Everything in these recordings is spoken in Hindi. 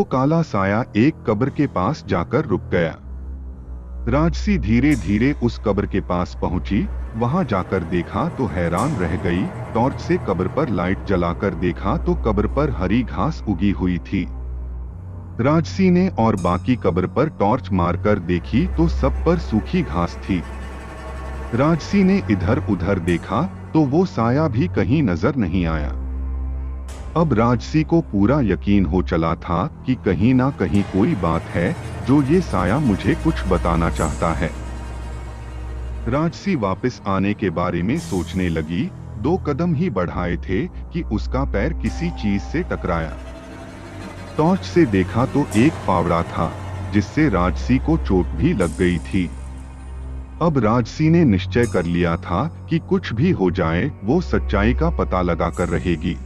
काला साया एक कब्र के पास जाकर रुक गया। राजसी धीरे धीरे उस कब्र के पास पहुंची। वहां जाकर देखा तो हैरान रह गई। टॉर्च से कब्र पर लाइट जलाकर देखा तो कब्र पर हरी घास उगी हुई थी। राजसी ने और बाकी कब्र पर टॉर्च मारकर देखी तो सब पर सूखी घास थी। राजसी ने इधर उधर देखा तो वो साया भी कहीं नजर नहीं आया। अब राजसी को पूरा यकीन हो चला था कि कहीं ना कहीं कोई बात है जो ये साया मुझे कुछ बताना चाहता है। राजसी वापस आने के बारे में सोचने लगी। 2 कदम ही बढ़ाए थे कि उसका पैर किसी चीज से टकराया। टॉर्च से देखा तो एक फावड़ा था जिससे राजसी को चोट भी लग गई थी। अब राजसी ने निश्चय कर लिया था कि कुछ भी हो जाए वो सच्चाई का पता लगाकर रहेगी।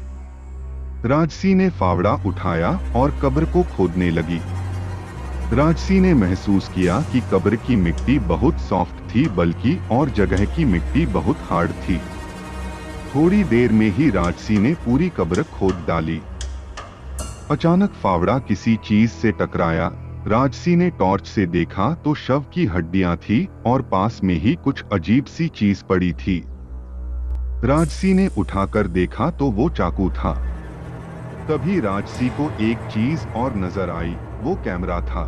राजसी ने फावड़ा उठाया और कब्र को खोदने लगी। राजसी ने महसूस किया कि कब्र की मिट्टी बहुत सॉफ्ट थी, बल्कि और जगह की मिट्टी बहुत हार्ड थी। थोड़ी देर में ही राजसी ने पूरी कब्र खोद डाली। अचानक फावड़ा किसी चीज से टकराया। राजसी ने टॉर्च से देखा तो शव की हड्डियां थी और पास में ही कुछ अजीब सी चीज पड़ी थी। राजसी ने उठाकर देखा तो वो चाकू था। तभी राजसी को एक चीज और नजर आई, वो कैमरा था।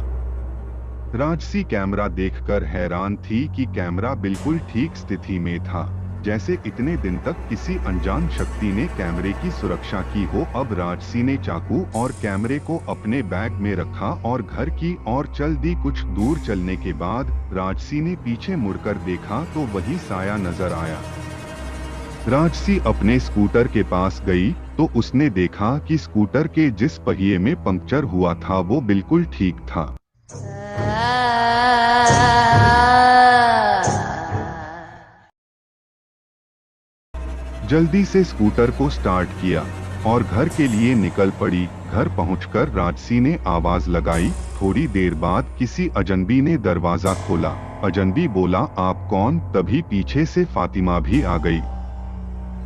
राजसी कैमरा देखकर हैरान थी कि कैमरा बिल्कुल ठीक स्थिति में था, जैसे इतने दिन तक किसी अनजान शक्ति ने कैमरे की सुरक्षा की हो। अब राजसी ने चाकू और कैमरे को अपने बैग में रखा और घर की ओर चल दी। कुछ दूर चलने के बाद राजसी ने पीछे मुड़कर देखा तो वही साया नजर आया। राजसी अपने स्कूटर के पास गई तो उसने देखा कि स्कूटर के जिस पहिए में पंक्चर हुआ था वो बिल्कुल ठीक था। जल्दी से स्कूटर को स्टार्ट किया और घर के लिए निकल पड़ी। घर पहुंचकर राजसी ने आवाज लगाई। थोड़ी देर बाद किसी अजनबी ने दरवाजा खोला। अजनबी बोला, आप कौन? तभी पीछे से फातिमा भी आ गई।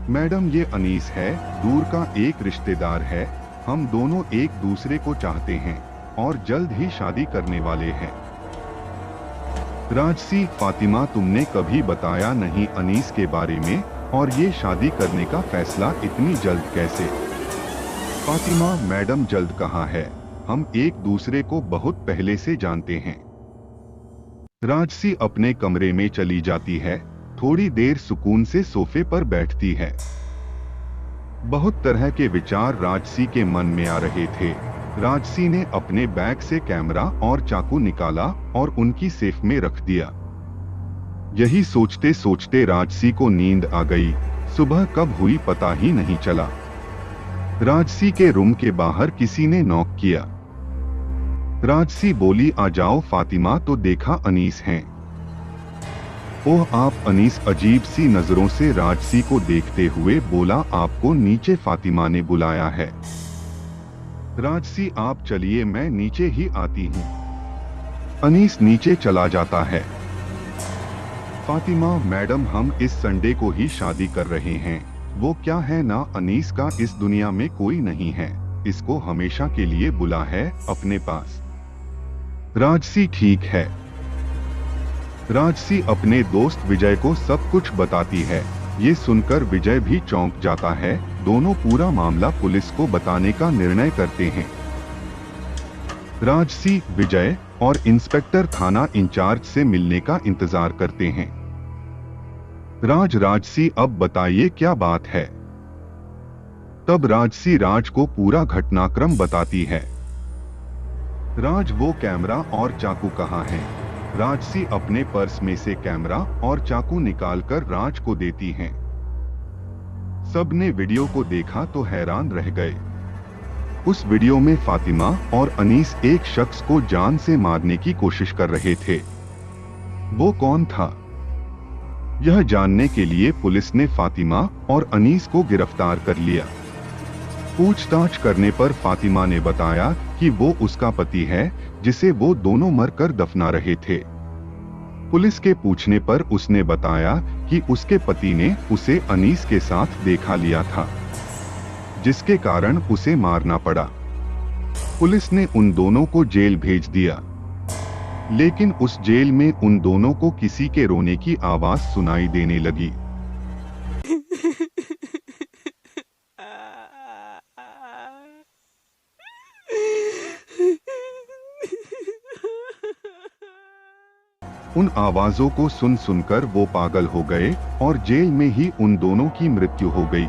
मैडम, ये अनीस है, दूर का एक रिश्तेदार है। हम दोनों एक दूसरे को चाहते हैं और जल्द ही शादी करने वाले हैं। राजसी, फातिमा, तुमने कभी बताया नहीं अनीस के बारे में, और ये शादी करने का फैसला इतनी जल्द कैसे? फातिमा, मैडम जल्द कहाँ है, हम एक दूसरे को बहुत पहले से जानते हैं। राजसी अपने कमरे में चली जाती है। थोड़ी देर सुकून से सोफे पर बैठती है। बहुत तरह के विचार राजसी के मन में आ रहे थे। राजसी ने अपने बैग से कैमरा और चाकू निकाला और उनकी सेफ में रख दिया। यही सोचते सोचते राजसी को नींद आ गई। सुबह कब हुई पता ही नहीं चला। राजसी के रूम के बाहर किसी ने नॉक किया। राजसी बोली, आ जाओ फातिमा, तो देखा अनीस हैं। ओह आप! अनीस अजीब सी नजरों से राजसी को देखते हुए बोला, आपको नीचे फातिमा ने बुलाया है। राजसी, आप चलिए, मैं नीचे ही आती हूँ। अनीस नीचे चला जाता है। फातिमा, मैडम हम इस संडे को ही शादी कर रहे हैं। वो क्या है ना, अनीस का इस दुनिया में कोई नहीं है, इसको हमेशा के लिए बुला है अपने पास। राजसी, ठीक है। राजसी अपने दोस्त विजय को सब कुछ बताती है। ये सुनकर विजय भी चौंक जाता है। दोनों पूरा मामला पुलिस को बताने का निर्णय करते हैं। राजसी, विजय और इंस्पेक्टर थाना इंचार्ज से मिलने का इंतजार करते हैं। राजसी, अब बताइए क्या बात है? तब राजसी राज को पूरा घटनाक्रम बताती है। राज, वो कैमरा और चाकू कहाँ है? राजसी अपने पर्स में से कैमरा और चाकू निकालकर राज को देती हैं। सबने वीडियो को देखा तो हैरान रह गए। उस वीडियो में फातिमा और अनीस एक शख्स को जान से मारने की कोशिश कर रहे थे। वो कौन था? यह जानने के लिए पुलिस ने फातिमा और अनीस को गिरफ्तार कर लिया। पूछताछ करने पर फातिमा ने बताया कि वो उसका पति है, जिसे वो दोनों मरकर दफना रहे थे। पुलिस के पूछने पर उसने बताया कि उसके पति ने उसे अनीस के साथ देखा लिया था, जिसके कारण उसे मारना पड़ा। पुलिस ने उन दोनों को जेल भेज दिया, लेकिन उस जेल में उन दोनों को किसी के रोने की आवाज सुनाई देने लगी। उन आवाजों को सुन सुनकर वो पागल हो गए और जेल में ही उन दोनों की मृत्यु हो गई।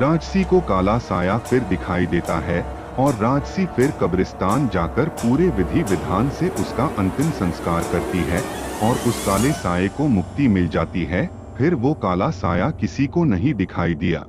राजसी को काला साया फिर दिखाई देता है और राजसी फिर कब्रिस्तान जाकर पूरे विधि विधान से उसका अंतिम संस्कार करती है और उस काले साये को मुक्ति मिल जाती है। फिर वो काला साया किसी को नहीं दिखाई दिया।